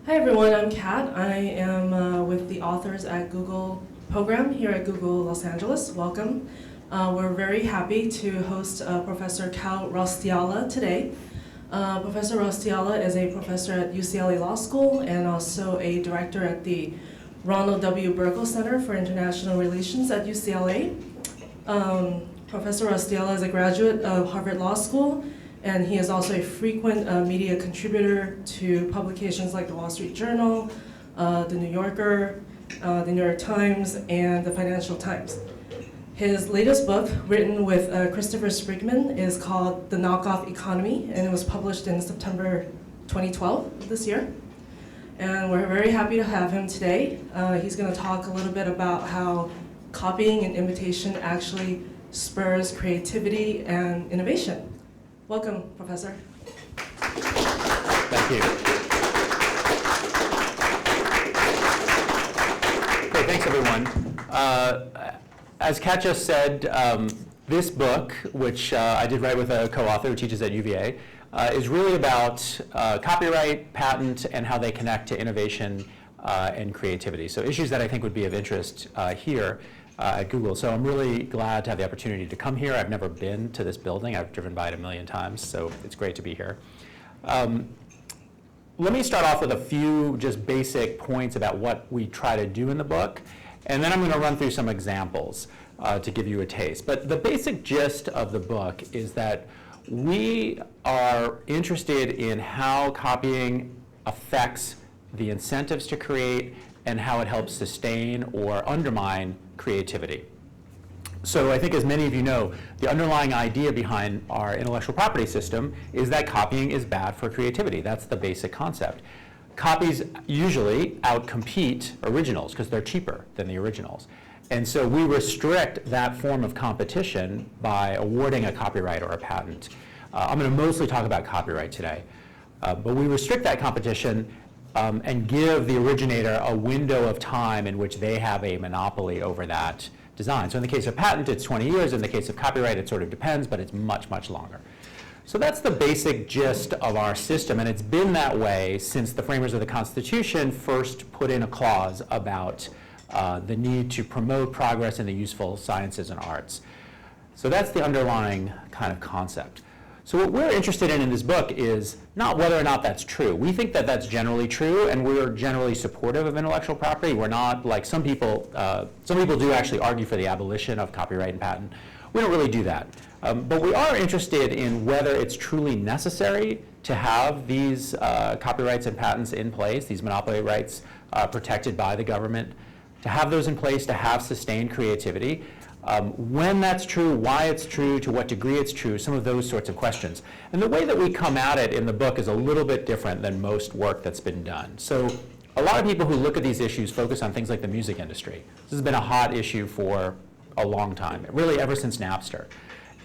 Hi everyone, I'm Kat. I am with the authors at Google program here at Google Los Angeles. Welcome. We're very happy to host Professor Kal Raustiala today. Professor Raustiala is a professor at UCLA Law School and also a director at the Ronald W. Burkle Center for International Relations at UCLA. Professor Raustiala is a graduate of Harvard Law School, and he is also a frequent media contributor to publications like the Wall Street Journal, the New Yorker, the New York Times, and the Financial Times. His latest book, written with Christopher Sprigman, is called The Knockoff Economy, and it was published in September 2012 this year. And we're very happy to have him today. He's going to talk a little bit about how copying and imitation actually spurs creativity and innovation. Welcome, Professor. Thank you. Okay, thanks everyone. As Kat just said, this book, which I did write with a co-author who teaches at UVA, is really about copyright, patent, and how they connect to innovation and creativity. So issues that I think would be of interest here at Google. So I'm really glad to have the opportunity to come here. I've never been to this building. I've driven by it a million times, so it's great to be here. Let me start off with a few just basic points about what we try to do in the book, and then I'm going to run through some examples to give you a taste. But the basic gist of the book is that we are interested in how copying affects the incentives to create and how it helps sustain or undermine creativity. So I think, as many of you know, the underlying idea behind our intellectual property system is that copying is bad for creativity. That's the basic concept. Copies usually outcompete originals because they're cheaper than the originals. And so we restrict that form of competition by awarding a copyright or a patent. I'm going to mostly talk about copyright today. But we restrict that competition and give the originator a window of time in which they have a monopoly over that design. So in the case of patent, it's 20 years. In the case of copyright, it sort of depends, but it's much, much longer. So that's the basic gist of our system, and it's been that way since the framers of the Constitution first put in a clause about the need to promote progress in the useful sciences and arts. So that's the underlying kind of concept. So what we're interested in this book is not whether or not that's true. We think that that's generally true, and we're generally supportive of intellectual property. We're not like some people do actually argue for the abolition of copyright and patent. We don't really do that. But we are interested in whether it's truly necessary to have these copyrights and patents in place, these monopoly rights protected by the government, to have those in place to have sustained creativity. When that's true, why it's true, to what degree it's true, some of those sorts of questions. And the way that we come at it in the book is a little bit different than most work that's been done. So a lot of people who look at these issues focus on things like the music industry. This has been a hot issue for a long time, really ever since Napster.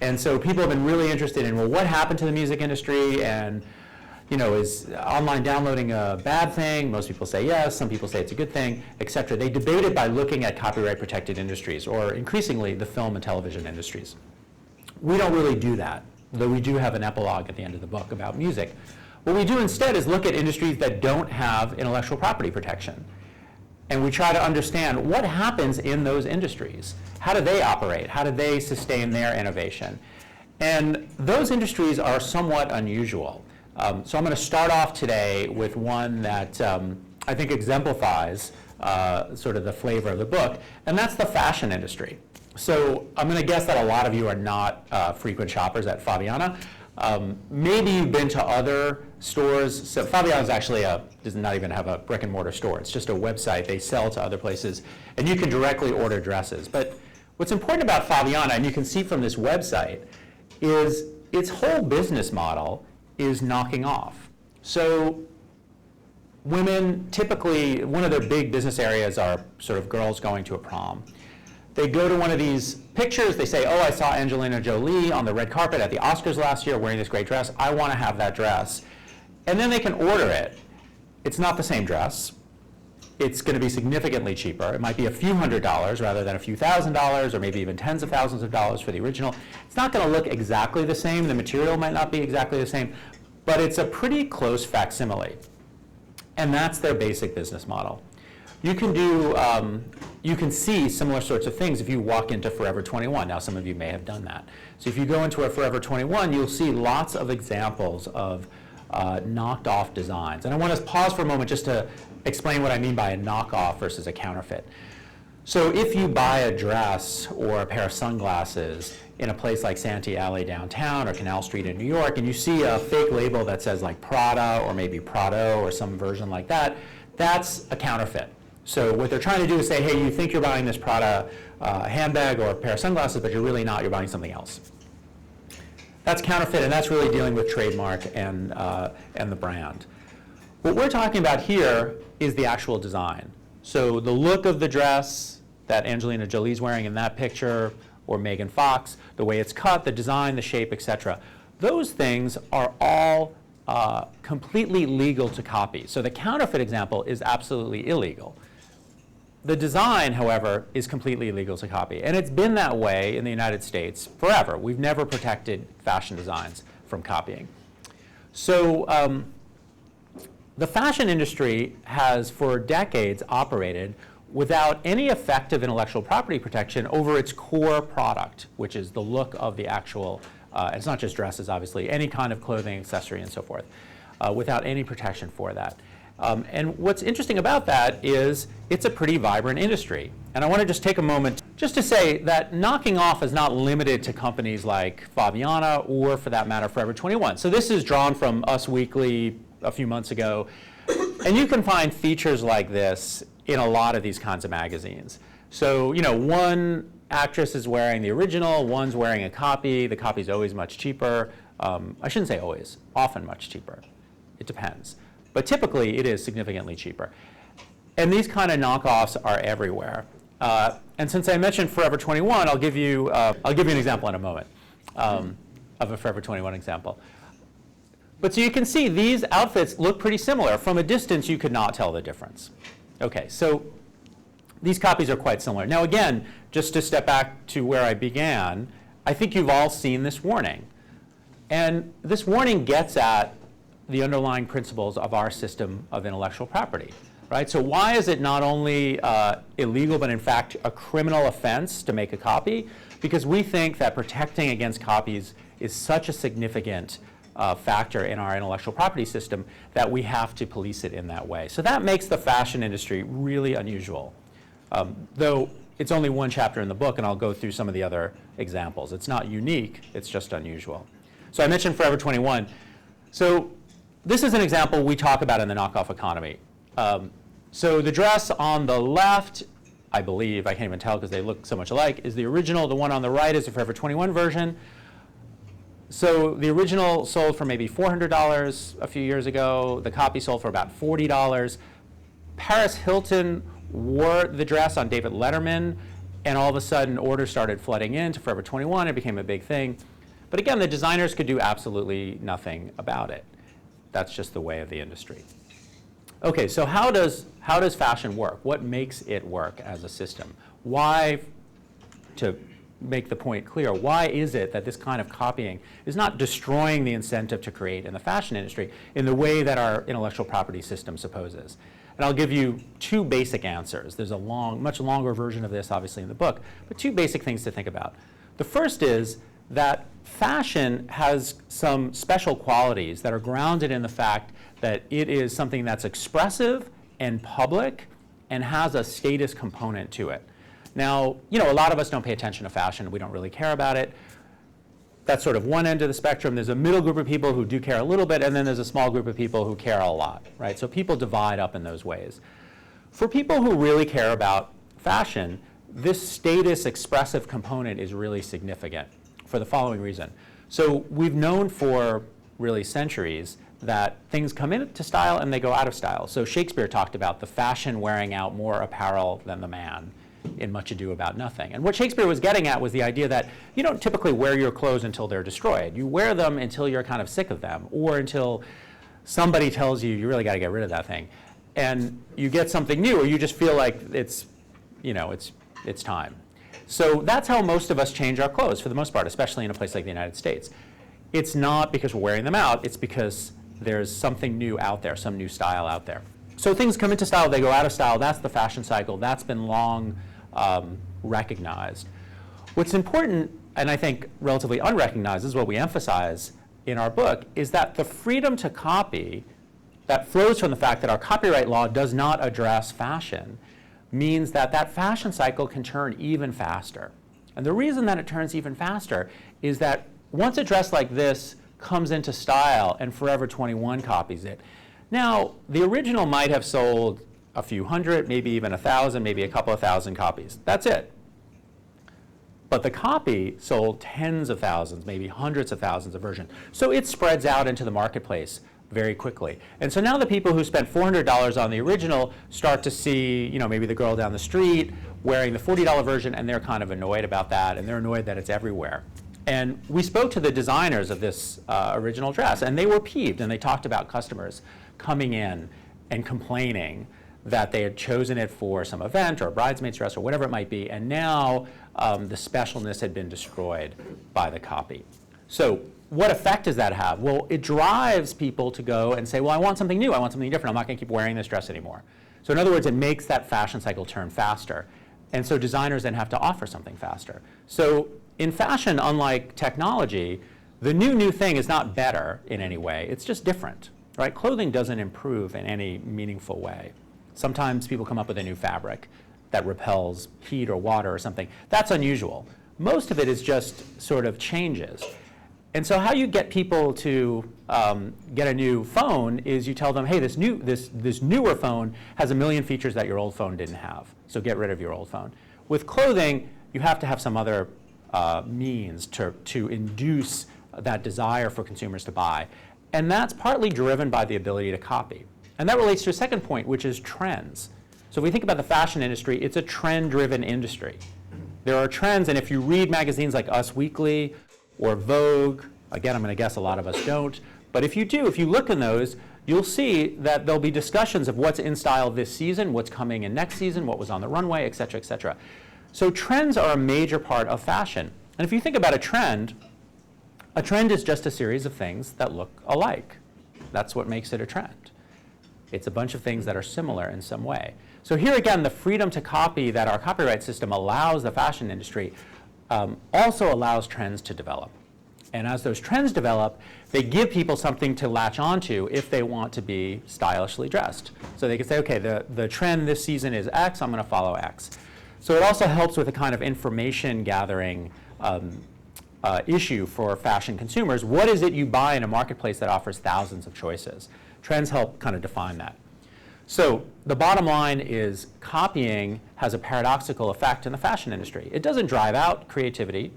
And so people have been really interested in, well, what happened to the music industry? And is online downloading a bad thing? Most people say yes, some people say it's a good thing, et cetera. They debate it by looking at copyright-protected industries, or increasingly the film and television industries. We don't really do that, though we do have an epilogue at the end of the book about music. What we do instead is look at industries that don't have intellectual property protection. And we try to understand what happens in those industries. How do they operate? How do they sustain their innovation? And those industries are somewhat unusual. So I'm going to start off today with one that I think exemplifies sort of the flavor of the book, and that's the fashion industry. So I'm going to guess that a lot of you are not frequent shoppers at Faviana. Maybe you've been to other stores. So Faviana is actually does not even have a brick and mortar store. It's just a website. They sell to other places, and you can directly order dresses. But what's important about Faviana, and you can see from this website, is its whole business model is knocking off. So women typically, one of their big business areas are sort of girls going to a prom. They go to one of these pictures, they say, oh, I saw Angelina Jolie on the red carpet at the Oscars last year wearing this great dress. I want to have that dress. And then they can order it. It's not the same dress. It's going to be significantly cheaper. It might be a few $100s rather than a few $1,000s, or maybe even tens of thousands of dollars for the original. It's not going to look exactly the same. The material might not be exactly the same, but it's a pretty close facsimile. And that's their basic business model. You can see similar sorts of things if you walk into Forever 21. Now, some of you may have done that. So if you go into a Forever 21, you'll see lots of examples of knocked off designs. And I want to pause for a moment just to explain what I mean by a knockoff versus a counterfeit. So if you buy a dress or a pair of sunglasses in a place like Santee Alley downtown or Canal Street in New York, and you see a fake label that says like Prada or maybe Prado or some version like that, that's a counterfeit. So what they're trying to do is say, hey, you think you're buying this Prada handbag or a pair of sunglasses, but you're really not, you're buying something else. That's counterfeit, and that's really dealing with trademark and the brand. What we're talking about here is the actual design. So the look of the dress that Angelina Jolie's wearing in that picture, or Megan Fox, the way it's cut, the design, the shape, etc. Those things are all completely legal to copy. So the counterfeit example is absolutely illegal. The design, however, is completely illegal to copy. And it's been that way in the United States forever. We've never protected fashion designs from copying. So the fashion industry has, for decades, operated without any effective intellectual property protection over its core product, which is the look of the actual, it's not just dresses, obviously, any kind of clothing, accessory, and so forth, without any protection for that. And what's interesting about that is it's a pretty vibrant industry. And I want to just take a moment just to say that knocking off is not limited to companies like Faviana or, for that matter, Forever 21. So this is drawn from Us Weekly a few months ago. And you can find features like this in a lot of these kinds of magazines. So, you know, one actress is wearing the original, one's wearing a copy. The copy's always much cheaper. I shouldn't say always, often much cheaper. It depends. But typically, it is significantly cheaper. And these kind of knockoffs are everywhere. And since I mentioned Forever 21, I'll give you an example in a moment of a Forever 21 example. But so you can see these outfits look pretty similar. From a distance, you could not tell the difference. OK, so these copies are quite similar. Now, again, just to step back to where I began, I think you've all seen this warning. And this warning gets at the underlying principles of our system of intellectual property, right? So why is it not only illegal, but in fact a criminal offense to make a copy? Because we think that protecting against copies is such a significant factor in our intellectual property system that we have to police it in that way. So that makes the fashion industry really unusual. Though it's only one chapter in the book, and I'll go through some of the other examples. It's not unique, it's just unusual. So I mentioned Forever 21. So this is an example we talk about in the Knockoff Economy. So the dress on the left, I believe, I can't even tell because they look so much alike, is the original. The one on the right is the Forever 21 version. So the original sold for maybe $400 a few years ago. The copy sold for about $40. Paris Hilton wore the dress on David Letterman, and all of a sudden orders started flooding in to Forever 21. It became a big thing. But again, the designers could do absolutely nothing about it. That's just the way of the industry. OK, so how does fashion work? What makes it work as a system? Why, to make the point clear, why is it that this kind of copying is not destroying the incentive to create in the fashion industry in the way that our intellectual property system supposes? And I'll give you two basic answers. There's a much longer version of this, obviously, in the book, but two basic things to think about. The first is that fashion has some special qualities that are grounded in the fact that it is something that's expressive and public and has a status component to it. Now, you know, a lot of us don't pay attention to fashion. We don't really care about it. That's sort of one end of the spectrum. There's a middle group of people who do care a little bit, and then there's a small group of people who care a lot, right? So people divide up in those ways. For people who really care about fashion, this status expressive component is really significant for the following reason. So we've known for really centuries that things come into style and they go out of style. So Shakespeare talked about the fashion wearing out more apparel than the man in Much Ado About Nothing. And what Shakespeare was getting at was the idea that you don't typically wear your clothes until they're destroyed. You wear them until you're kind of sick of them, or until somebody tells you you really got to get rid of that thing. And you get something new, or you just feel like it's time. So that's how most of us change our clothes for the most part, especially in a place like the United States. It's not because we're wearing them out, it's because there's something new out there, some new style out there. So things come into style, they go out of style. That's the fashion cycle. That's been long recognized. What's important, and I think relatively unrecognized, is what we emphasize in our book, is that the freedom to copy that flows from the fact that our copyright law does not address fashion means that that fashion cycle can turn even faster. And the reason that it turns even faster is that once a dress like this comes into style and Forever 21 copies it, now the original might have sold a few hundred, maybe even 1,000, maybe a couple of thousand copies. That's it. But the copy sold tens of thousands, maybe hundreds of thousands of versions. So it spreads out into the marketplace very quickly. And so now the people who spent $400 on the original start to see, maybe the girl down the street wearing the $40 version, and they're kind of annoyed about that, and they're annoyed that it's everywhere. And we spoke to the designers of this original dress, and they were peeved, and they talked about customers coming in and complaining that they had chosen it for some event or a bridesmaid's dress or whatever it might be, and now the specialness had been destroyed by the copy. So what effect does that have? Well, it drives people to go and say, well, I want something new, I want something different, I'm not going to keep wearing this dress anymore. So in other words, it makes that fashion cycle turn faster. And so designers then have to offer something faster. So in fashion, unlike technology, the new thing is not better in any way, it's just different, right? Clothing doesn't improve in any meaningful way. Sometimes people come up with a new fabric that repels heat or water or something. That's unusual. Most of it is just sort of changes. And so how you get people to get a new phone is you tell them, hey, this newer phone has a million features that your old phone didn't have, so get rid of your old phone. With clothing, you have to have some other means to induce that desire for consumers to buy. And that's partly driven by the ability to copy. And that relates to a second point, which is trends. So if we think about the fashion industry, it's a trend-driven industry. There are trends, and if you read magazines like Us Weekly or Vogue, again, I'm going to guess a lot of us don't, but if you do, if you look in those, you'll see that there'll be discussions of what's in style this season, what's coming in next season, what was on the runway, et cetera, et cetera. So trends are a major part of fashion. And if you think about a trend is just a series of things that look alike. That's what makes it a trend. It's a bunch of things that are similar in some way. So here again, the freedom to copy that our copyright system allows the fashion industry also allows trends to develop. And as those trends develop, they give people something to latch onto if they want to be stylishly dressed. So they can say, okay, the trend this season is X, I'm going to follow X. So it also helps with a kind of information gathering issue for fashion consumers. What is it you buy in a marketplace that offers thousands of choices? Trends help kind of define that. So the bottom line is copying has a paradoxical effect in the fashion industry. It doesn't drive out creativity,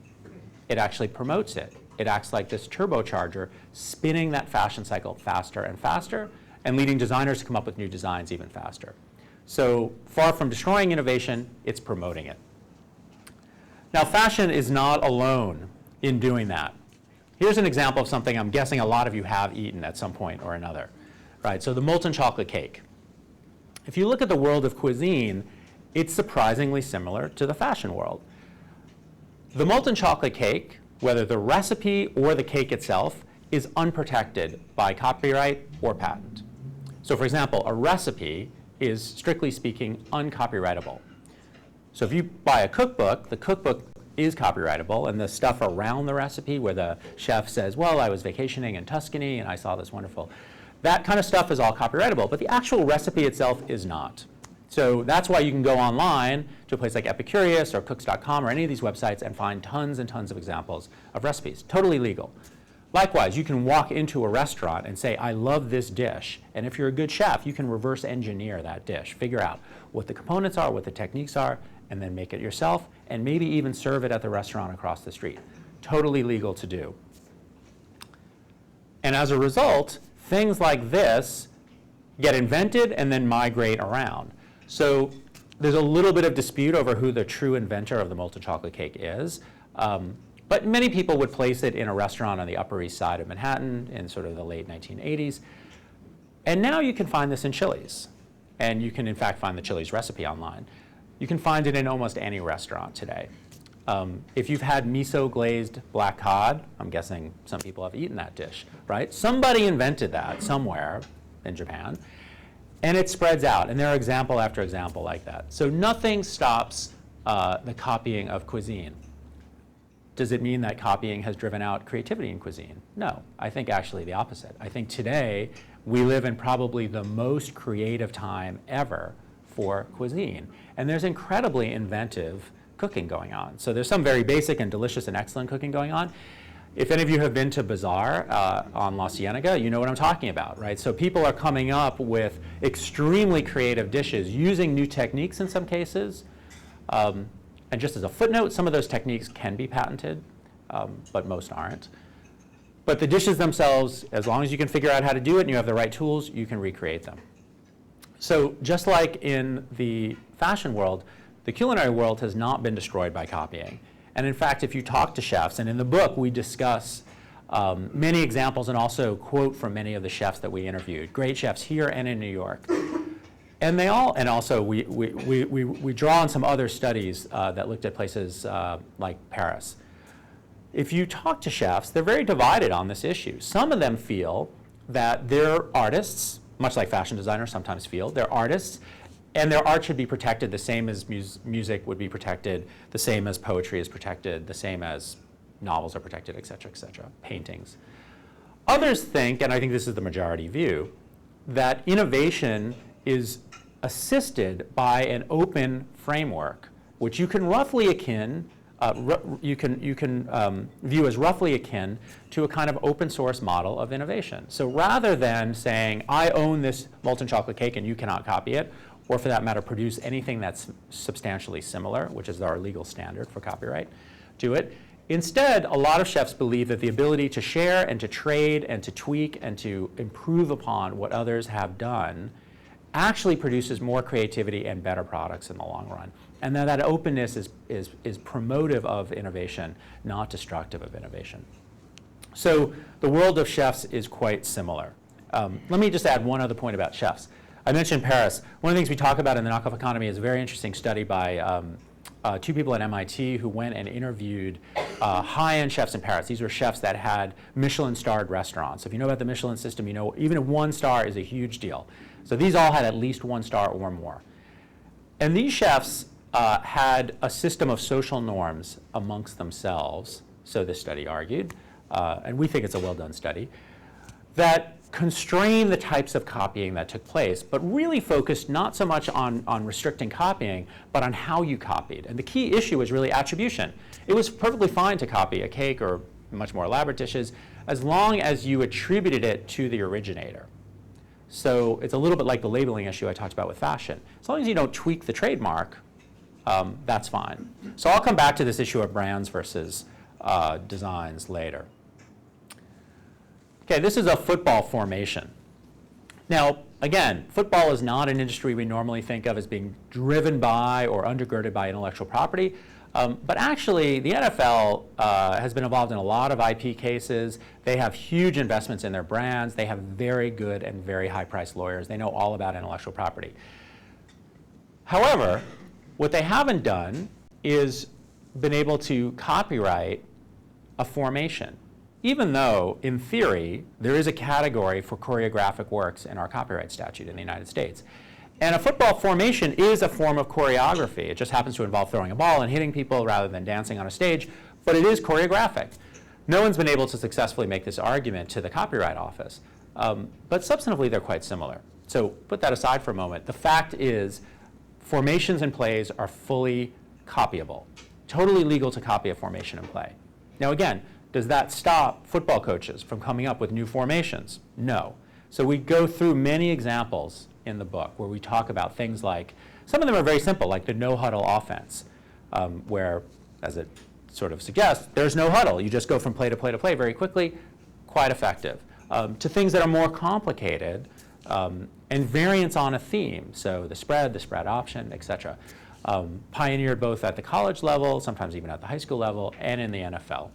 it actually promotes it. It acts like this turbocharger, spinning that fashion cycle faster and faster, and leading designers to come up with new designs even faster. So far from destroying innovation, it's promoting it. Now, fashion is not alone in doing that. Here's an example of something I'm guessing a lot of you have eaten at some point or another. Right, so the molten chocolate cake. If you look at the world of cuisine, it's surprisingly similar to the fashion world. The molten chocolate cake, whether the recipe or the cake itself, is unprotected by copyright or patent. So for example, a recipe is, strictly speaking, uncopyrightable. So if you buy a cookbook, the cookbook is copyrightable, and the stuff around the recipe where the chef says, well, I was vacationing in Tuscany and I saw this wonderful, that kind of stuff is all copyrightable, but the actual recipe itself is not. So that's why you can go online to a place like Epicurious or Cooks.com or any of these websites and find tons and tons of examples of recipes, totally legal. Likewise, you can walk into a restaurant and say, I love this dish, and if you're a good chef, you can reverse engineer that dish, figure out what the components are, what the techniques are, and then make it yourself, and maybe even serve it at the restaurant across the street. Totally legal to do. And as a result, things like this get invented and then migrate around. So there's a little bit of dispute over who the true inventor of the molten chocolate cake is. But many people would place it in a restaurant on the Upper East Side of Manhattan in sort of the late 1980s. And now you can find this in Chili's. And you can, in fact, find the Chili's recipe online. You can find it in almost any restaurant today. If you've had miso glazed black cod, I'm guessing some people have eaten that dish, right? Somebody invented that somewhere in Japan. And it spreads out, and there are example after example like that. So nothing stops the copying of cuisine. Does it mean that copying has driven out creativity in cuisine? No, I think actually the opposite. I think today we live in probably the most creative time ever for cuisine. And there's incredibly inventive cooking going on. So there's some very basic and delicious and excellent cooking going on. If any of you have been to Bazaar on La Cienega, you know what I'm talking about, right? So people are coming up with extremely creative dishes using new techniques in some cases. And just as a footnote, some of those techniques can be patented, but most aren't. But the dishes themselves, as long as you can figure out how to do it and you have the right tools, you can recreate them. So just like in the fashion world, the culinary world has not been destroyed by copying. And in fact, if you talk to chefs, and in the book we discuss many examples and also quote from many of the chefs that we interviewed, great chefs here and in New York. And they all, and also we draw on some other studies that looked at places like Paris. If you talk to chefs, they're very divided on this issue. Some of them feel that they're artists, much like fashion designers sometimes feel, they're artists, and their art should be protected the same as music would be protected, the same as poetry is protected, the same as novels are protected, et cetera, paintings. Others think, and I think this is the majority view, that innovation is assisted by an open framework, which you can roughly akin, view as roughly akin to a kind of open source model of innovation. So rather than saying, I own this molten chocolate cake and you cannot copy it, or for that matter, produce anything that's substantially similar, which is our legal standard for copyright, do it. Instead, a lot of chefs believe that the ability to share and to trade and to tweak and to improve upon what others have done actually produces more creativity and better products in the long run. And that openness is promotive of innovation, not destructive of innovation. So the world of chefs is quite similar. Let me just add one other point about chefs. I mentioned Paris. One of the things we talk about in the Knockoff Economy is a very interesting study by two people at MIT who went and interviewed high-end chefs in Paris. These were chefs that had Michelin-starred restaurants. If you know about the Michelin system, you know even a 1 star is a huge deal. So these all had at least 1 star or more. And these chefs had a system of social norms amongst themselves, so this study argued, and we think it's a well-done study, that constrain the types of copying that took place, but really focused not so much on restricting copying, but on how you copied. And the key issue was really attribution. It was perfectly fine to copy a cake or much more elaborate dishes as long as you attributed it to the originator. So it's a little bit like the labeling issue I talked about with fashion. As long as you don't tweak the trademark, that's fine. So I'll come back to this issue of brands versus designs later. Okay, this is a football formation. Now, again, football is not an industry we normally think of as being driven by or undergirded by intellectual property. But actually, the NFL has been involved in a lot of IP cases. They have huge investments in their brands. They have very good and very high-priced lawyers. They know all about intellectual property. However, what they haven't done is been able to copyright a formation, even though, in theory, there is a category for choreographic works in our copyright statute in the United States. And a football formation is a form of choreography. It just happens to involve throwing a ball and hitting people rather than dancing on a stage, but it is choreographic. No one's been able to successfully make this argument to the Copyright Office, but substantively they're quite similar. So put that aside for a moment. The fact is, formations and plays are fully copyable. Totally legal to copy a formation and play. Now again, does that stop football coaches from coming up with new formations? No. So we go through many examples in the book where we talk about things like, some of them are very simple, like the no-huddle offense, where, as it sort of suggests, there's no huddle. You just go from play to play to play very quickly, quite effective. To things that are more complicated and variants on a theme, so the spread option, et cetera. Pioneered both at the college level, sometimes even at the high school level, and in the NFL.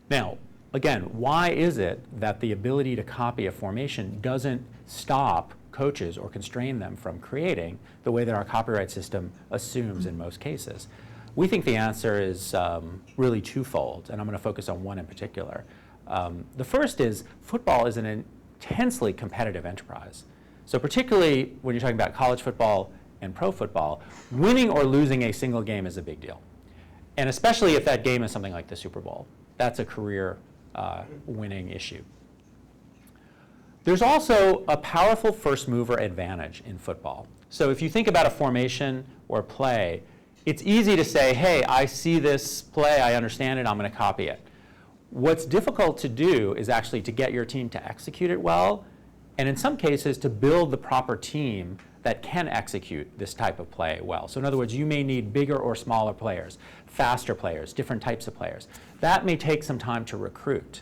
Now, again, why is it that the ability to copy a formation doesn't stop coaches or constrain them from creating the way that our copyright system assumes in most cases? We think the answer is really twofold, and I'm going to focus on one in particular. The first is football is an intensely competitive enterprise. So particularly when you're talking about college football and pro football, winning or losing a single game is a big deal. And especially if that game is something like the Super Bowl. That's a career winning issue. There's also a powerful first mover advantage in football. So if you think about a formation or play, it's easy to say, hey, I see this play, I understand it, I'm going to copy it. What's difficult to do is actually to get your team to execute it well, and in some cases to build the proper team that can execute this type of play well. So in other words, you may need bigger or smaller players, faster players, different types of players. That may take some time to recruit.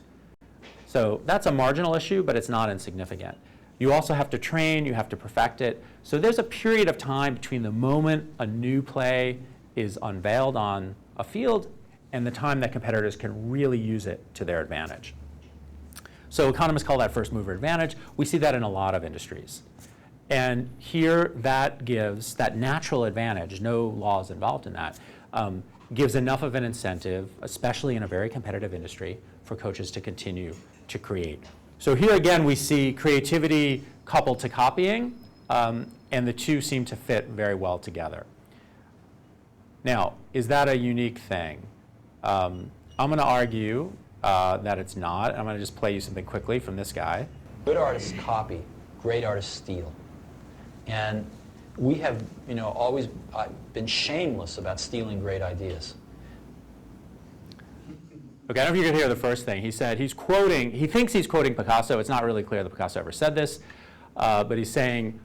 So that's a marginal issue, but it's not insignificant. You also have to train, you have to perfect it. So there's a period of time between the moment a new play is unveiled on a field and the time that competitors can really use it to their advantage. So economists call that first mover advantage. We see that in a lot of industries. And here that gives that natural advantage, no laws involved in that, gives enough of an incentive, especially in a very competitive industry, for coaches to continue to create. So here again we see creativity coupled to copying, and the two seem to fit very well together. Now, is that a unique thing? I'm going to argue that it's not. I'm going to just play you something quickly from this guy. Good artists copy, great artists steal. And we have, always been shameless about stealing great ideas. Okay, I don't know if you could hear the first thing. He said he thinks he's quoting Picasso. It's not really clear that Picasso ever said this, but he's saying,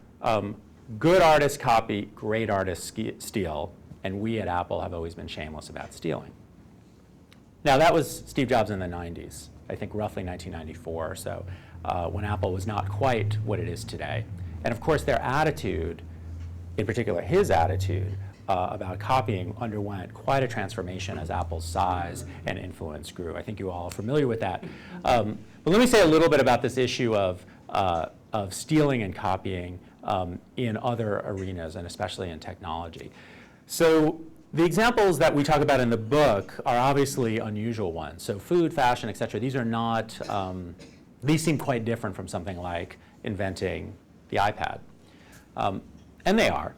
good artists copy, great artists steal, and we at Apple have always been shameless about stealing. Now, that was Steve Jobs in the 90s, I think roughly 1994 or so, when Apple was not quite what it is today. And of course, their attitude, in particular his attitude, about copying underwent quite a transformation as Apple's size and influence grew. I think you all are familiar with that. But let me say a little bit about this issue of stealing and copying in other arenas, and especially in technology. So the examples that we talk about in the book are obviously unusual ones. So food, fashion, et cetera, these are not, these seem quite different from something like inventing the iPad. And they are.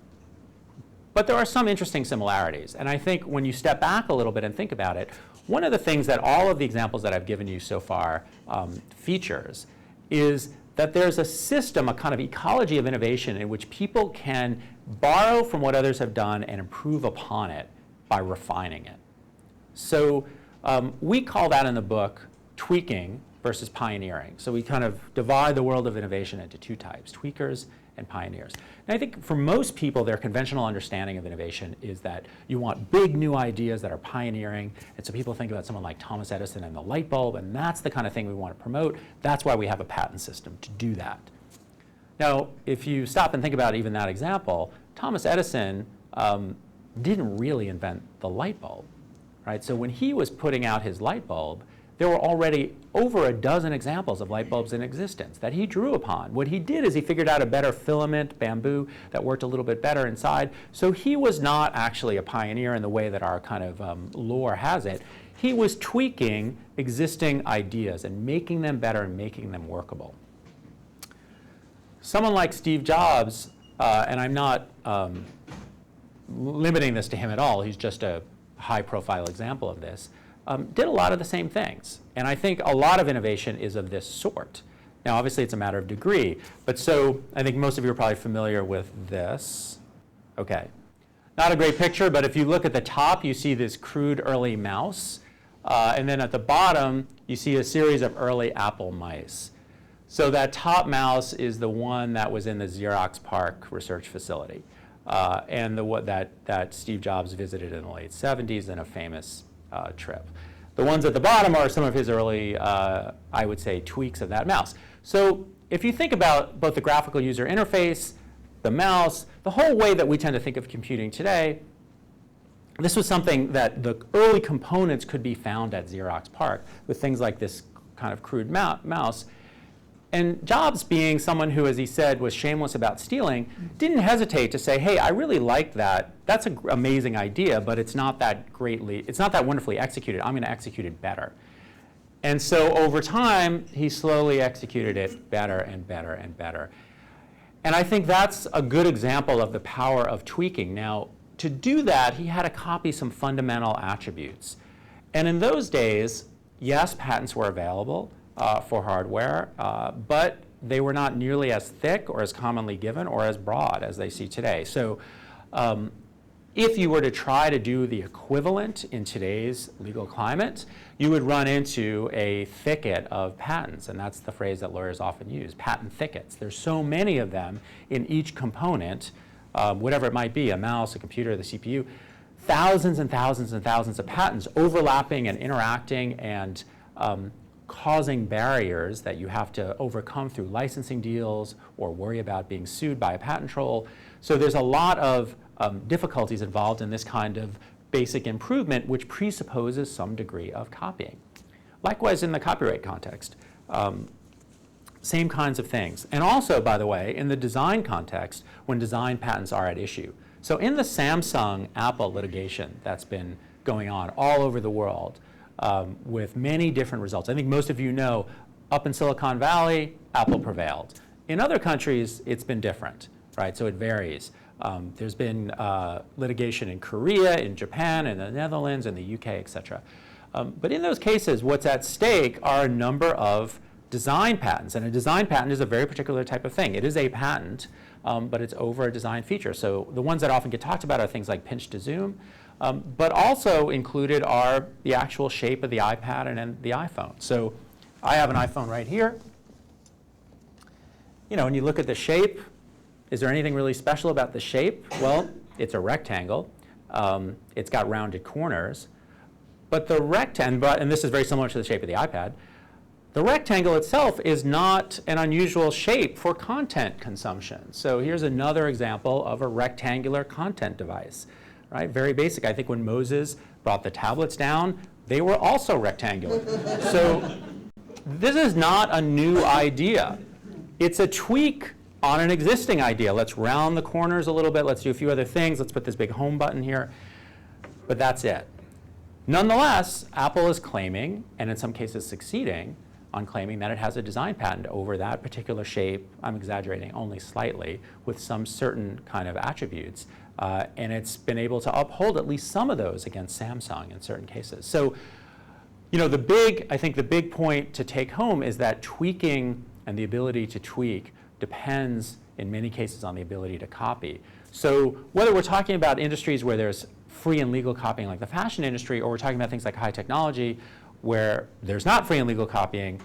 But there are some interesting similarities. And I think when you step back a little bit and think about it, one of the things that all of the examples that I've given you so far features is that there's a system, a kind of ecology of innovation in which people can borrow from what others have done and improve upon it by refining it. So we call that in the book tweaking versus pioneering. So we kind of divide the world of innovation into two types, tweakers and pioneers. And I think for most people, their conventional understanding of innovation is that you want big new ideas that are pioneering. And so people think about someone like Thomas Edison and the light bulb, and that's the kind of thing we want to promote. That's why we have a patent system to do that. Now, if you stop and think about even that example, Thomas Edison didn't really invent the light bulb, right? So when he was putting out his light bulb, there were already over a dozen examples of light bulbs in existence that he drew upon. What he did is he figured out a better filament, bamboo, that worked a little bit better inside. So he was not actually a pioneer in the way that our kind of lore has it. He was tweaking existing ideas and making them better and making them workable. Someone like Steve Jobs, and I'm not limiting this to him at all, he's just a high-profile example of this, did a lot of the same things. And I think a lot of innovation is of this sort. Now, obviously, it's a matter of degree. But so I think most of you are probably familiar with this. OK. Not a great picture, but if you look at the top, you see this crude early mouse. And then at the bottom, you see a series of early Apple mice. So that top mouse is the one that was in the Xerox PARC research facility, and that Steve Jobs visited in the late 70s in a famous trip. The ones at the bottom are some of his early, I would say, tweaks of that mouse. So if you think about both the graphical user interface, the mouse, the whole way that we tend to think of computing today, this was something that the early components could be found at Xerox PARC with things like this kind of crude mouse. And Jobs, being someone who, as he said, was shameless about stealing, didn't hesitate to say, hey, I really like that. That's an amazing idea, but it's not that wonderfully executed. I'm going to execute it better. And so over time, he slowly executed it better and better and better. And I think that's a good example of the power of tweaking. Now, to do that, he had to copy some fundamental attributes. And in those days, yes, patents were available for hardware, but they were not nearly as thick or as commonly given or as broad as they see today. So if you were to try to do the equivalent in today's legal climate, you would run into a thicket of patents, and that's the phrase that lawyers often use, patent thickets. There's so many of them in each component, whatever it might be, a mouse, a computer, the CPU, thousands and thousands and thousands of patents overlapping and interacting and causing barriers that you have to overcome through licensing deals or worry about being sued by a patent troll. So there's a lot of difficulties involved in this kind of basic improvement, which presupposes some degree of copying. Likewise, in the copyright context, same kinds of things. And also, by the way, in the design context, when design patents are at issue. So in the Samsung-Apple litigation that's been going on all over the world with many different results, I think most of you know, up in Silicon Valley, Apple prevailed. In other countries, it's been different, right? So it varies. There's been litigation in Korea, in Japan, in the Netherlands, in the UK, et cetera. But in those cases, what's at stake are a number of design patents. And a design patent is a very particular type of thing. It is a patent, but it's over a design feature. So the ones that often get talked about are things like pinch to zoom, but also included are the actual shape of the iPad and the iPhone. So I have an iPhone right here. You know, when you look at the shape, is there anything really special about the shape? Well, it's a rectangle. It's got rounded corners. But the rectangle, and this is very similar to the shape of the iPad, the rectangle itself is not an unusual shape for content consumption. So here's another example of a rectangular content device, right? Very basic. I think when Moses brought the tablets down, they were also rectangular. So this is not a new idea. It's a tweak on an existing idea. Let's round the corners a little bit. Let's do a few other things. Let's put this big home button here. But that's it. Nonetheless, Apple is claiming, and in some cases succeeding, on claiming that it has a design patent over that particular shape. I'm exaggerating only slightly, with some certain kind of attributes. And it's been able to uphold at least some of those against Samsung in certain cases. So, you know, I think the big point to take home is that tweaking and the ability to tweak depends in many cases on the ability to copy. So whether we're talking about industries where there's free and legal copying like the fashion industry, or we're talking about things like high technology where there's not free and legal copying,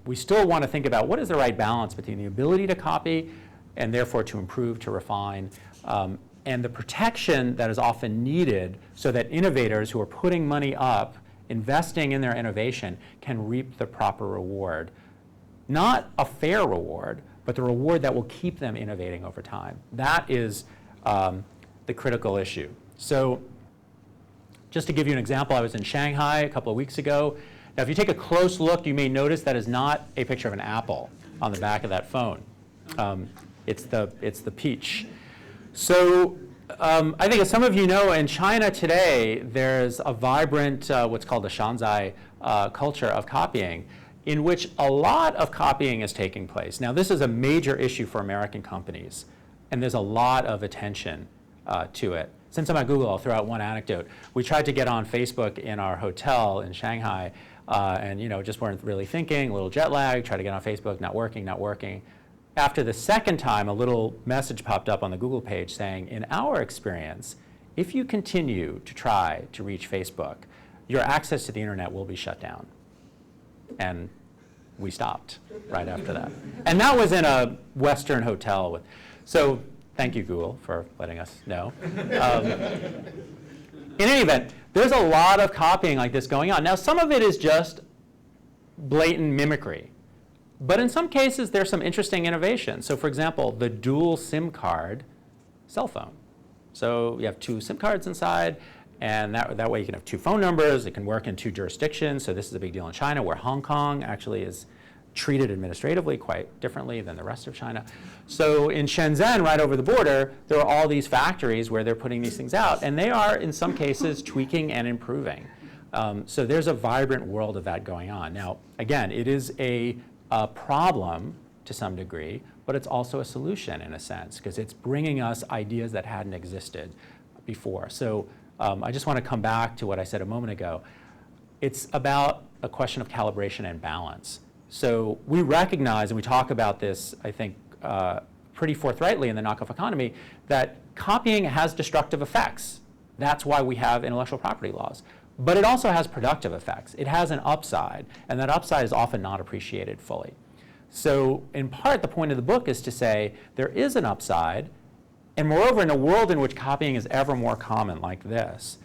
we still want to think about what is the right balance between the ability to copy and therefore to improve, to refine, and the protection that is often needed so that innovators who are putting money up, investing in their innovation, can reap the proper reward. Not a fair reward, but the reward that will keep them innovating over time. That is the critical issue. So just to give you an example, I was in Shanghai a couple of weeks ago. Now, if you take a close look, you may notice that is not a picture of an apple on the back of that phone. It's the peach. So I think as some of you know, in China today, there's a vibrant, what's called the Shanzai culture of copying, in which a lot of copying is taking place. Now, this is a major issue for American companies, and there's a lot of attention to it. Since I'm at Google, I'll throw out one anecdote. We tried to get on Facebook in our hotel in Shanghai, and just weren't really thinking, a little jet lag, tried to get on Facebook, not working. After the second time, a little message popped up on the Google page saying, in our experience, if you continue to try to reach Facebook, your access to the internet will be shut down. And we stopped right after that. And that was in a Western hotel. So thank you, Google, for letting us know. In any event, there's a lot of copying like this going on. Now, some of it is just blatant mimicry. But in some cases, there's some interesting innovation. So for example, the dual SIM card cell phone. So you have two SIM cards inside, and that way you can have two phone numbers. It can work in two jurisdictions. So this is a big deal in China, where Hong Kong actually is treated administratively quite differently than the rest of China. So in Shenzhen, right over the border, there are all these factories where they're putting these things out. And they are, in some cases, tweaking and improving. So there's a vibrant world of that going on. Now, again, it is a problem to some degree but it's also a solution in a sense, because it's bringing us ideas that hadn't existed before. So I just want to come back to what I said a moment ago. It's about a question of calibration and balance. So we recognize, and we talk about this, I think, pretty forthrightly in the Knockoff Economy, that copying has destructive effects. That's why we have intellectual property laws. But it also has productive effects. It has an upside, and that upside is often not appreciated fully. So in part, the point of the book is to say there is an upside, and moreover, in a world in which copying is ever more common like this,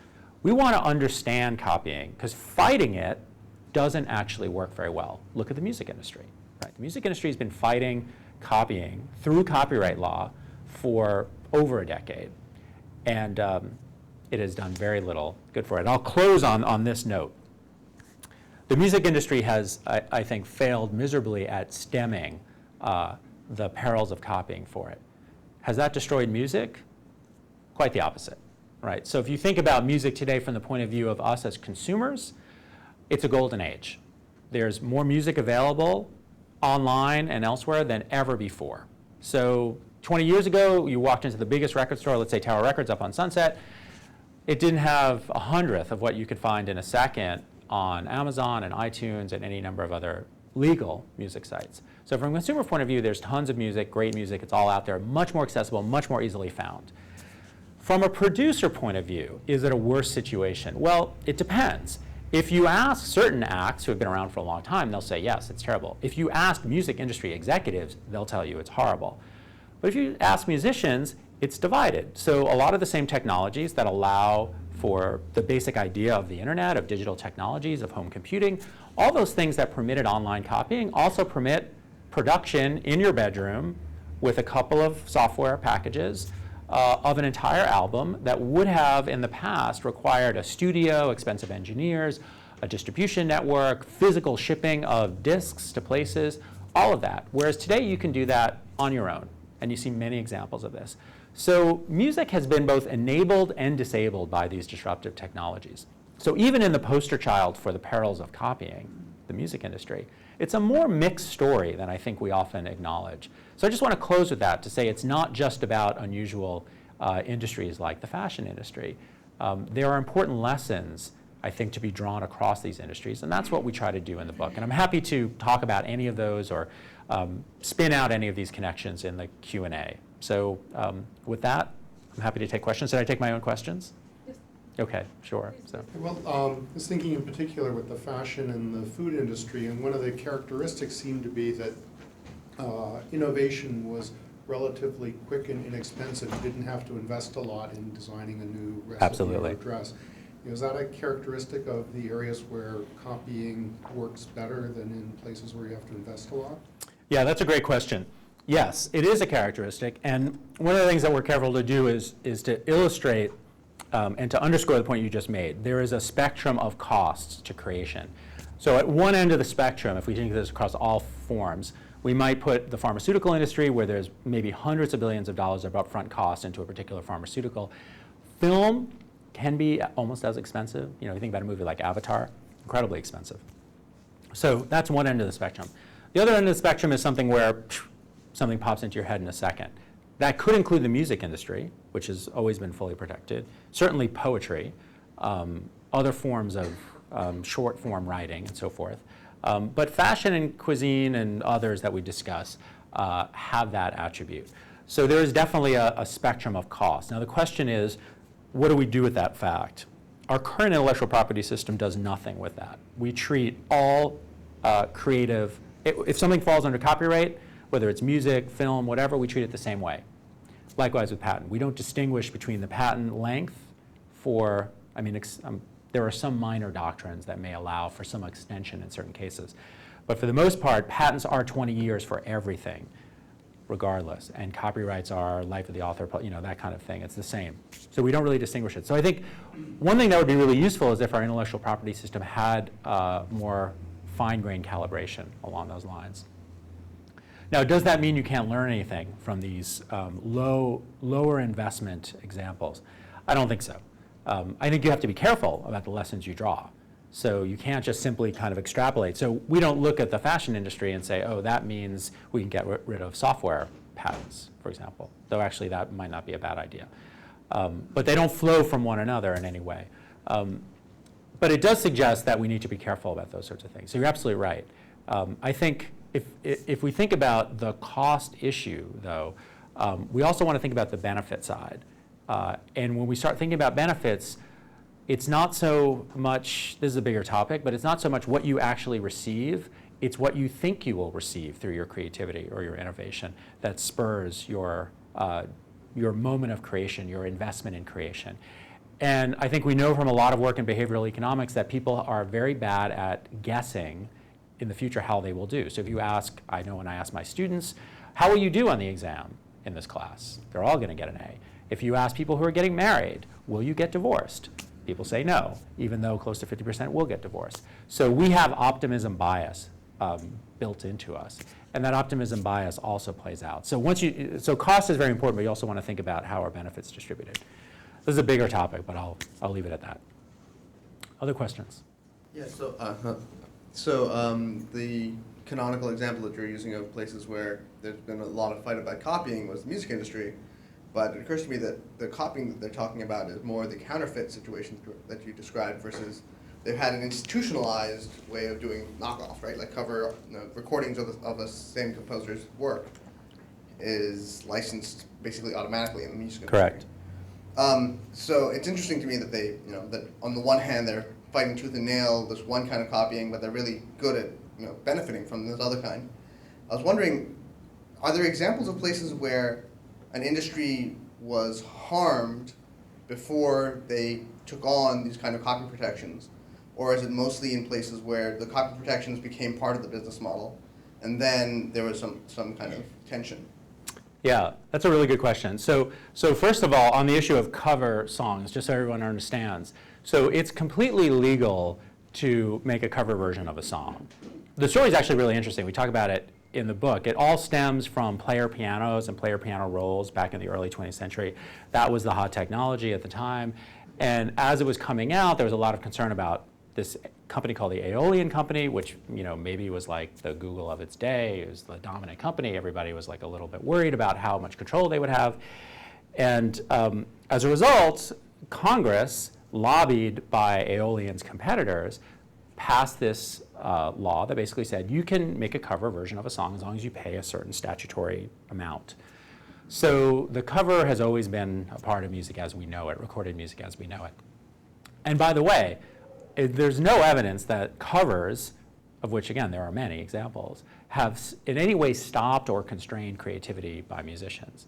we want to understand copying, because fighting it doesn't actually work very well. Look at the music industry. Right? The music industry has been fighting copying through copyright law for over a decade, and it has done very little good for it. And I'll close on this note. The music industry has, I think, failed miserably at stemming the perils of copying for it. Has that destroyed music? Quite the opposite, right? So if you think about music today from the point of view of us as consumers, it's a golden age. There's more music available online and elsewhere than ever before. So 20 years ago, you walked into the biggest record store, let's say Tower Records up on Sunset. It didn't have 1/100th of what you could find in a second on Amazon and iTunes and any number of other legal music sites. So from a consumer point of view, there's tons of music, great music, it's all out there, much more accessible, much more easily found. From a producer point of view, is it a worse situation? Well, it depends. If you ask certain acts who have been around for a long time, they'll say, yes, it's terrible. If you ask music industry executives, they'll tell you it's horrible. But if you ask musicians, it's divided. So a lot of the same technologies that allow for the basic idea of the internet, of digital technologies, of home computing, all those things that permitted online copying also permit production in your bedroom with a couple of software packages of an entire album that would have in the past required a studio, expensive engineers, a distribution network, physical shipping of discs to places, all of that. Whereas today you can do that on your own, and you see many examples of this. So music has been both enabled and disabled by these disruptive technologies. So even in the poster child for the perils of copying, the music industry, it's a more mixed story than I think we often acknowledge. So I just want to close with that to say it's not just about unusual industries like the fashion industry. There are important lessons, I think, to be drawn across these industries, and that's what we try to do in the book. And I'm happy to talk about any of those or spin out any of these connections in the Q&A. So with that, I'm happy to take questions. Did I take my own questions? Yes. Okay, sure. So. Well, I was thinking in particular with the fashion and the food industry, and one of the characteristics seemed to be that innovation was relatively quick and inexpensive. You didn't have to invest a lot in designing a new recipe Absolutely. or dress. Is that a characteristic of the areas where copying works better than in places where you have to invest a lot? Yeah, that's a great question. Yes, it is a characteristic, and one of the things that we're careful to do is to illustrate and to underscore the point you just made. There is a spectrum of costs to creation. So at one end of the spectrum, if we think of this across all forms, we might put the pharmaceutical industry, where there's maybe hundreds of billions of dollars of upfront costs into a particular pharmaceutical. Film can be almost as expensive. You know, you think about a movie like Avatar, incredibly expensive. So that's one end of the spectrum. The other end of the spectrum is something where something pops into your head in a second. That could include the music industry, which has always been fully protected, certainly poetry, other forms of short form writing and so forth. But fashion and cuisine and others that we discuss have that attribute. So there is definitely a spectrum of costs. Now the question is, what do we do with that fact? Our current intellectual property system does nothing with that. We treat all creative, if something falls under copyright, whether it's music, film, whatever, we treat it the same way. Likewise with patent. We don't distinguish between the patent length for, there are some minor doctrines that may allow for some extension in certain cases. But for the most part, patents are 20 years for everything, regardless. And copyrights are life of the author, that kind of thing. It's the same. So we don't really distinguish it. So I think one thing that would be really useful is if our intellectual property system had more fine-grained calibration along those lines. Now, does that mean you can't learn anything from these lower investment examples? I don't think so. I think you have to be careful about the lessons you draw. So you can't just simply kind of extrapolate. So we don't look at the fashion industry and say, oh, that means we can get rid of software patents, for example, though actually that might not be a bad idea. But they don't flow from one another in any way. But it does suggest that we need to be careful about those sorts of things. So you're absolutely right. I think if we think about the cost issue, though, we also want to think about the benefit side. And when we start thinking about benefits, it's not so much, this is a bigger topic, but it's not so much what you actually receive, it's what you think you will receive through your creativity or your innovation that spurs your moment of creation, your investment in creation. And I think we know from a lot of work in behavioral economics that people are very bad at guessing in the future how they will do. So if you ask, I know when I ask my students, how will you do on the exam in this class? They're all going to get an A. If you ask people who are getting married, will you get divorced? People say no, even though close to 50% will get divorced. So we have optimism bias built into us. And that optimism bias also plays out. So so cost is very important, but you also want to think about how are benefits distributed. This is a bigger topic, but I'll leave it at that. Other questions? Yeah, the canonical example that you're using of places where there's been a lot of fight about copying was the music industry. But it occurs to me that the copying that they're talking about is more the counterfeit situation that you described versus they've had an institutionalized way of doing knockoff, right? Like cover recordings of the same composer's work is licensed basically automatically in the music industry. Correct. So it's interesting to me that they, that on the one hand they're fighting tooth and nail this one kind of copying, but they're really good at benefiting from this other kind. I was wondering, are there examples of places where an industry was harmed before they took on these kind of copy protections? Or is it mostly in places where the copy protections became part of the business model and then there was some kind of tension? Yeah, that's a really good question. So first of all, on the issue of cover songs, just so everyone understands, so it's completely legal to make a cover version of a song. The story is actually really interesting. We talk about it in the book. It all stems from player pianos and player piano rolls back in the early 20th century. That was the hot technology at the time. And as it was coming out, there was a lot of concern about this company called the Aeolian Company, which maybe was like the Google of its day. It was the dominant company. Everybody was like a little bit worried about how much control they would have. And as a result, Congress, lobbied by Aeolian's competitors, passed this law that basically said you can make a cover version of a song as long as you pay a certain statutory amount. So the cover has always been a part of music as we know it, recorded music as we know it. And by the way, there's no evidence that covers, of which again there are many examples, have in any way stopped or constrained creativity by musicians.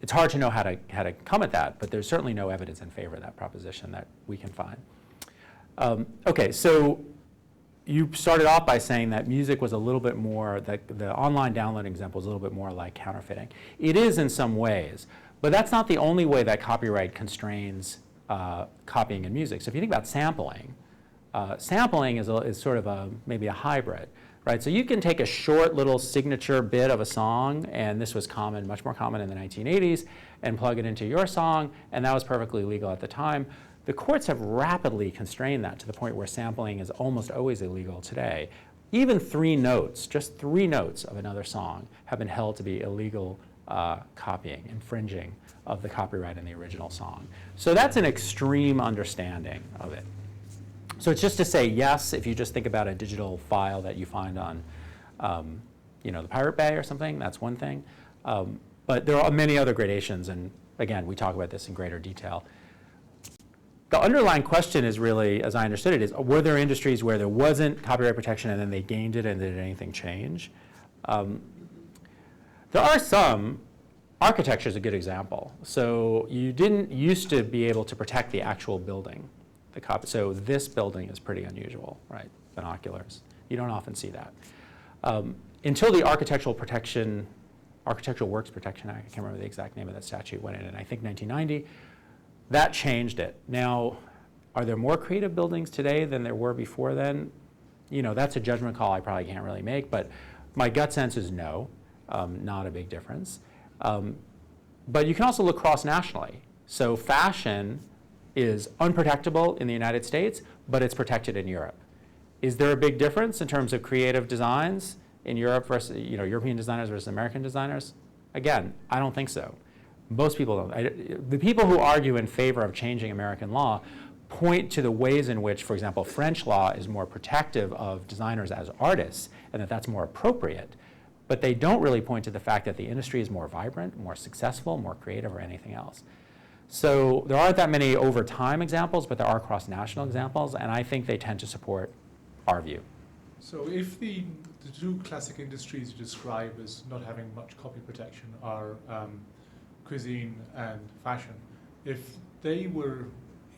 It's hard to know how to come at that, but there's certainly no evidence in favor of that proposition that we can find. Okay, so you started off by saying that music was a little bit more, that the online download example is a little bit more like counterfeiting. It is in some ways, but that's not the only way that copyright constrains copying in music. So if you think about sampling, sampling is sort of maybe a hybrid, right? So you can take a short little signature bit of a song, and this was common, much more common in the 1980s, and plug it into your song, and that was perfectly legal at the time. The courts have rapidly constrained that to the point where sampling is almost always illegal today. Even 3 notes, just 3 notes of another song have been held to be illegal copying, infringing of the copyright in the original song. So that's an extreme understanding of it. So it's just to say, yes, if you just think about a digital file that you find on the Pirate Bay or something, that's one thing. But there are many other gradations, and again, we talk about this in greater detail. The underlying question is really, as I understood it, is were there industries where there wasn't copyright protection and then they gained it, and did anything change? There are some. Architecture is a good example. So you didn't used to be able to protect the actual building. So this building is pretty unusual, right? Binoculars. You don't often see that. Until the Architectural Works Protection Act, I can't remember the exact name of that statute, went in I think 1990, that changed it. Now, are there more creative buildings today than there were before then? That's a judgment call I probably can't really make, but my gut sense is no, not a big difference. But you can also look cross-nationally. So fashion is unprotectable in the United States, but it's protected in Europe. Is there a big difference in terms of creative designs in Europe versus, European designers versus American designers? Again, I don't think so. Most people don't. The people who argue in favor of changing American law point to the ways in which, for example, French law is more protective of designers as artists, and that that's more appropriate. But they don't really point to the fact that the industry is more vibrant, more successful, more creative, or anything else. So there aren't that many over time examples, but there are cross-national examples, and I think they tend to support our view. So if the two classic industries you describe as not having much copy protection are cuisine and fashion, if they were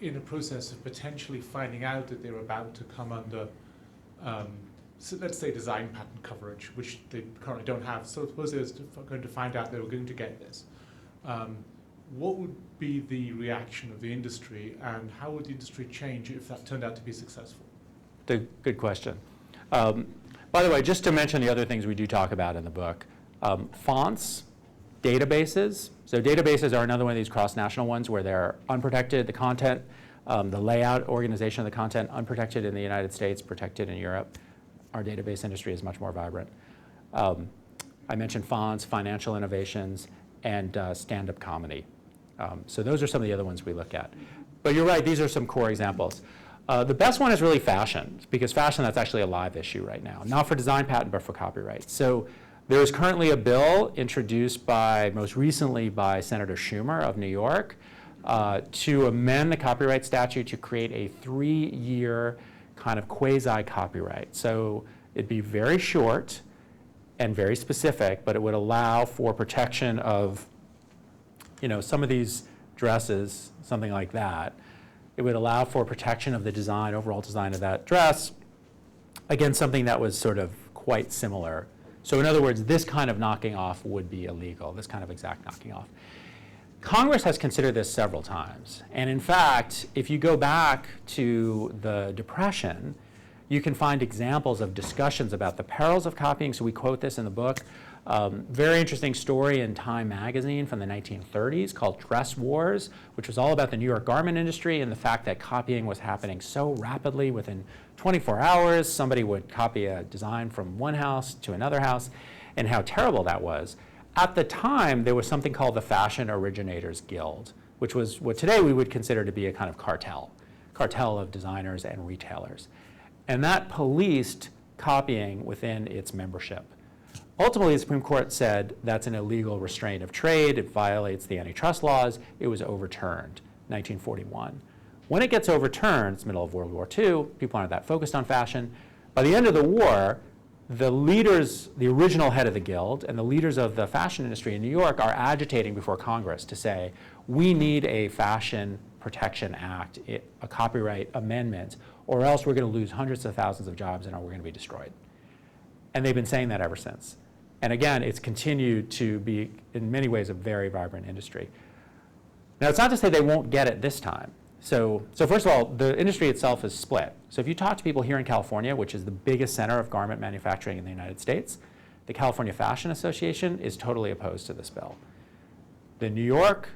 in a process of potentially finding out that they were about to come under, so let's say, design patent coverage, which they currently don't have, so suppose they were going to find out they were going to get this, what would be the reaction of the industry, and how would the industry change if that turned out to be successful? Good question. By the way, just to mention the other things we do talk about in the book, fonts, databases. So databases are another one of these cross-national ones where they're unprotected, the content, the layout, organization of the content, unprotected in the United States, protected in Europe. Our database industry is much more vibrant. I mentioned fonts, financial innovations, and stand-up comedy. So those are some of the other ones we look at. But you're right, these are some core examples. The best one is really fashion, because fashion, that's actually a live issue right now. Not for design patent, but for copyright. So there is currently a bill introduced most recently by Senator Schumer of New York to amend the copyright statute to create a 3-year kind of quasi-copyright. So it'd be very short and very specific, but it would allow for protection of, some of these dresses, something like that. It would allow for protection of the design, overall design of that dress, against something that was sort of quite similar. So in other words, this kind of knocking off would be illegal, this kind of exact knocking off. Congress has considered this several times. And in fact, if you go back to the Depression, you can find examples of discussions about the perils of copying. So we quote this in the book. Very interesting story in Time magazine from the 1930s called Dress Wars, which was all about the New York garment industry and the fact that copying was happening so rapidly. Within 24 hours, somebody would copy a design from one house to another house, and how terrible that was. At the time, there was something called the Fashion Originators Guild, which was what today we would consider to be a kind of cartel of designers and retailers. And that policed copying within its membership. Ultimately, the Supreme Court said that's an illegal restraint of trade. It violates the antitrust laws. It was overturned, 1941. When it gets overturned, it's the middle of World War II, people aren't that focused on fashion. By the end of the war, the leaders, the original head of the guild, and the leaders of the fashion industry in New York are agitating before Congress to say, we need a Fashion Protection Act, a copyright amendment, or else we're going to lose hundreds of thousands of jobs and we're going to be destroyed. And they've been saying that ever since. And again, it's continued to be, in many ways, a very vibrant industry. Now, it's not to say they won't get it this time. So first of all, the industry itself is split. So if you talk to people here in California, which is the biggest center of garment manufacturing in the United States, the California Fashion Association is totally opposed to this bill. The New York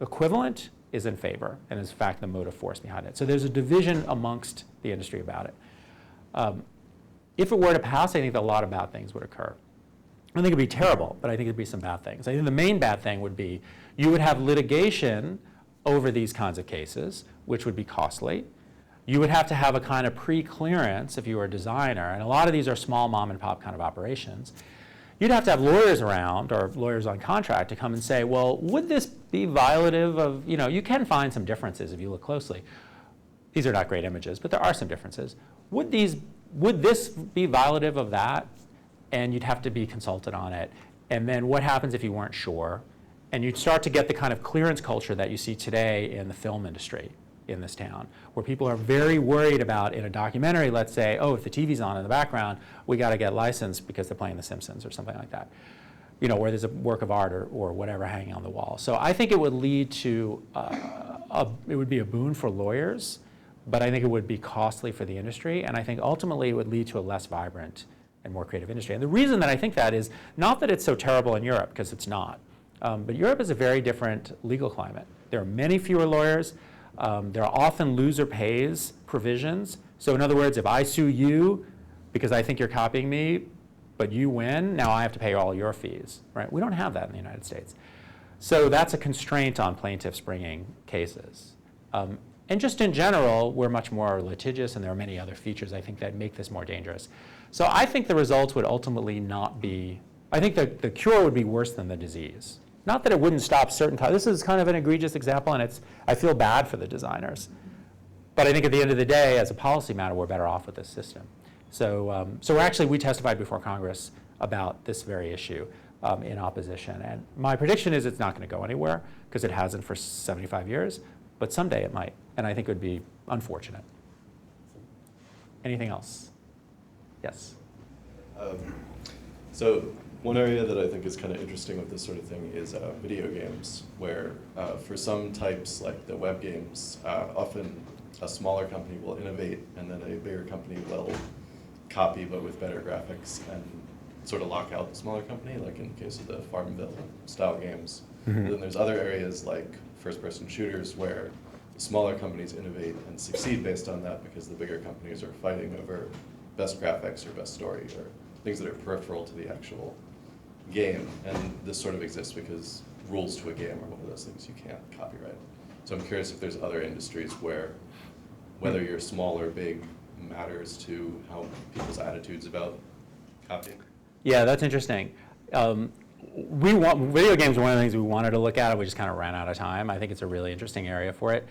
equivalent is in favor, and is in fact the motive force behind it. So there's a division amongst the industry about it. If it were to pass, I think that a lot of bad things would occur. I don't think it'd be terrible, but I think there'd be some bad things. I think the main bad thing would be you would have litigation over these kinds of cases, which would be costly. You would have to have a kind of pre-clearance if you were a designer, and a lot of these are small mom and pop kind of operations. You'd have to have lawyers around, or lawyers on contract, to come and say, well, would this be violative of, you can find some differences if you look closely. These are not great images, but there are some differences. Would this be violative of that? And you'd have to be consulted on it. And then what happens if you weren't sure? And you'd start to get the kind of clearance culture that you see today in the film industry in this town, where people are very worried about, in a documentary, let's say, oh, if the TV's on in the background, we got to get licensed because they're playing The Simpsons or something like that. Where there's a work of art or whatever hanging on the wall. So I think it would lead to, it would be a boon for lawyers, but I think it would be costly for the industry, and I think ultimately it would lead to a less vibrant and more creative industry. And the reason that I think that is not that it's so terrible in Europe, because it's not, but Europe is a very different legal climate. There are many fewer lawyers. There are often loser pays provisions. So in other words, if I sue you because I think you're copying me, but you win, now I have to pay all your fees, right? We don't have that in the United States. So that's a constraint on plaintiffs bringing cases. And just in general, we're much more litigious, and there are many other features, I think, that make this more dangerous. So I think the results would ultimately not be, I think that the cure would be worse than the disease. Not that it wouldn't stop certain times. This is kind of an egregious example, and I feel bad for the designers. But I think at the end of the day, as a policy matter, we're better off with this system. So we testified before Congress about this very issue in opposition. And my prediction is it's not going to go anywhere, because it hasn't for 75 years. But someday it might, and I think it would be unfortunate. Anything else? Yes? So one area that I think is kind of interesting with this sort of thing is video games, where for some types, like the web games, often a smaller company will innovate, and then a bigger company will copy, but with better graphics, and sort of lock out the smaller company, like in the case of the Farmville style games. Mm-hmm. Then there's other areas like first-person shooters where the smaller companies innovate and succeed based on that, because the bigger companies are fighting over best graphics or best story or things that are peripheral to the actual game. And this sort of exists because rules to a game are one of those things you can't copyright. So I'm curious if there's other industries where whether you're small or big matters to how people's attitudes about copying. Yeah, that's interesting. Video games are one of the things we wanted to look at, and we just kind of ran out of time. I think it's a really interesting area for it.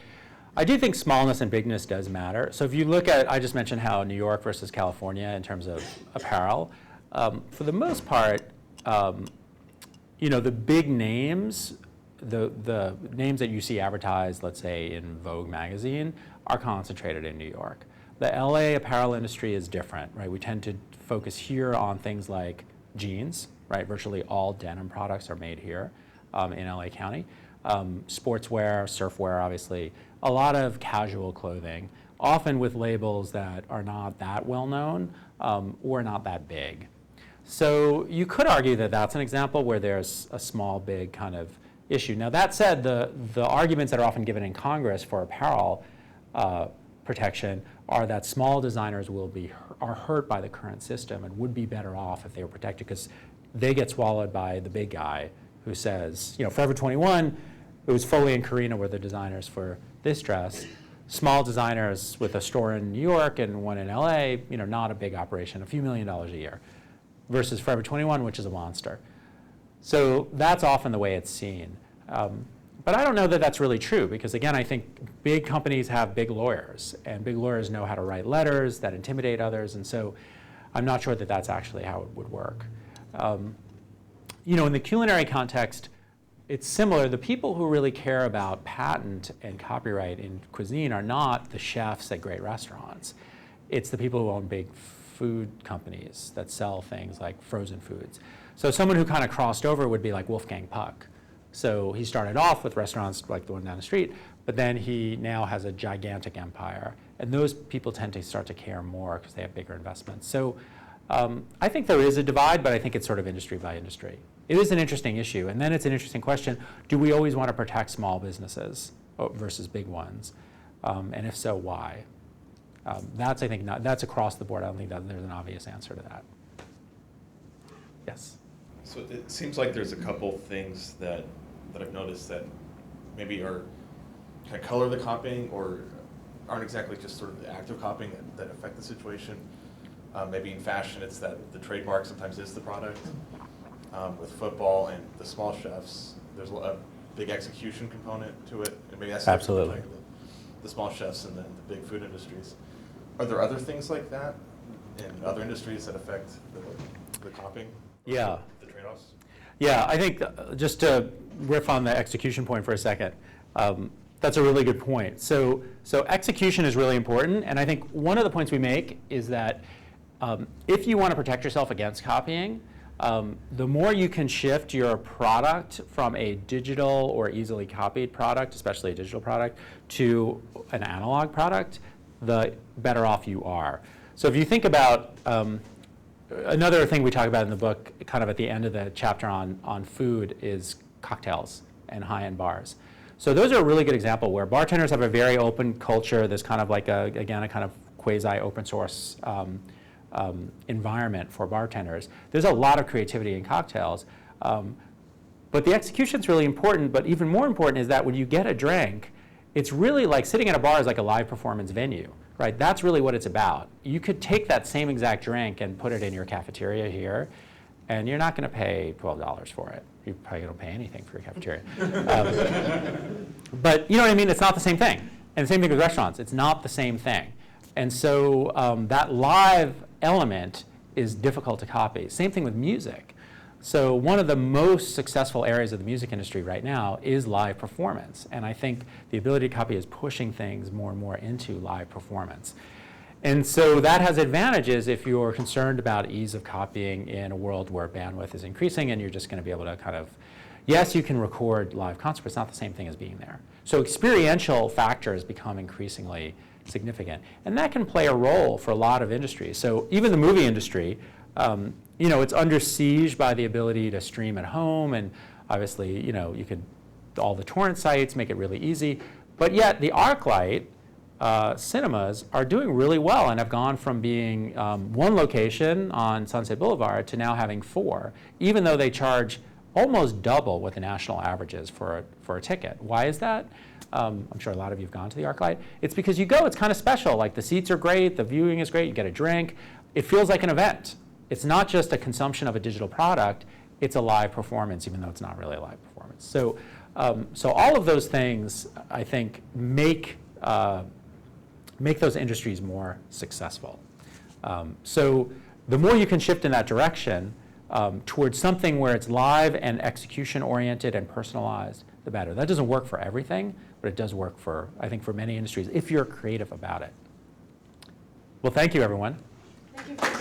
I do think smallness and bigness does matter. So if you look at, I just mentioned how New York versus California in terms of apparel, for the most part, the big names, the names that you see advertised, let's say in Vogue magazine, are concentrated in New York. The LA apparel industry is different, right? We tend to focus here on things like jeans, right? Virtually all denim products are made here in LA County. Sportswear, surfwear, obviously. A lot of casual clothing, often with labels that are not that well known or not that big. So you could argue that that's an example where there's a small, big kind of issue. Now that said, the arguments that are often given in Congress for apparel protection are that small designers are hurt by the current system and would be better off if they were protected, because they get swallowed by the big guy who says, Forever 21, it was Foley and Carina were the designers for this dress. Small designers with a store in New York and one in LA, not a big operation, a few $1 million a year, versus Forever 21, which is a monster. So that's often the way it's seen. But I don't know that that's really true, because again, I think big companies have big lawyers, and big lawyers know how to write letters that intimidate others, and so I'm not sure that that's actually how it would work. In the culinary context, it's similar. The people who really care about patent and copyright in cuisine are not the chefs at great restaurants. It's the people who own big food companies that sell things like frozen foods. So someone who kind of crossed over would be like Wolfgang Puck. So he started off with restaurants like the one down the street, but then he now has a gigantic empire. And those people tend to start to care more because they have bigger investments. So I think there is a divide, but I think it's sort of industry by industry. It is an interesting issue. And then it's an interesting question, do we always want to protect small businesses versus big ones? And if so, why? That's, I think, that's across the board. I don't think that there's an obvious answer to that. Yes? So it seems like there's a couple things that I've noticed that maybe are kind of color the copying or aren't exactly just sort of the act of copying that affect the situation. Maybe in fashion, it's that the trademark sometimes is the product. With football and the small chefs, there's a big execution component to it. And maybe that's absolutely the small chefs and the big food industries. Are there other things like that in other industries that affect the copying? Yeah. The trade-offs? Yeah, I think just to riff on the execution point for a second, that's a really good point. So execution is really important, and I think one of the points we make is that if you want to protect yourself against copying, the more you can shift your product from a digital or easily copied product, especially a digital product, to an analog product, the better off you are. So if you think about another thing we talk about in the book, kind of at the end of the chapter on food, is cocktails and high-end bars. So those are a really good example where bartenders have a very open culture. There's kind of like, again, a kind of quasi-open source environment for bartenders. There's a lot of creativity in cocktails. But the execution's really important, but even more important is that when you get a drink, it's really like sitting at a bar is like a live performance venue, right? That's really what it's about. You could take that same exact drink and put it in your cafeteria here, and you're not going to pay $12 for it. You probably don't pay anything for your cafeteria. But you know what I mean? It's not the same thing. And the same thing with restaurants. It's not the same thing. And so that live element is difficult to copy. Same thing with music. So one of the most successful areas of the music industry right now is live performance. And I think the ability to copy is pushing things more and more into live performance. And so that has advantages if you're concerned about ease of copying in a world where bandwidth is increasing and you're just going to be able to kind of, yes, you can record live concerts, but it's not the same thing as being there. So experiential factors become increasingly significant. And that can play a role for a lot of industries. So even the movie industry, you know, it's under siege by the ability to stream at home, and obviously, you know, you could, all the torrent sites make it really easy. But yet the ArcLight cinemas are doing really well and have gone from being one location on Sunset Boulevard to now having 4, even though they charge almost double what the national average is for a ticket. Why is that? I'm sure a lot of you have gone to the ArcLight. It's because you go, it's kind of special. Like the seats are great, the viewing is great, you get a drink. It feels like an event. It's not just a consumption of a digital product, it's a live performance, even though it's not really a live performance. So, so all of those things, I think, make those industries more successful. So the more you can shift in that direction towards something where it's live and execution-oriented and personalized, the better. That doesn't work for everything, but it does work for, I think, for many industries, if you're creative about it. Well, thank you, everyone. Thank you.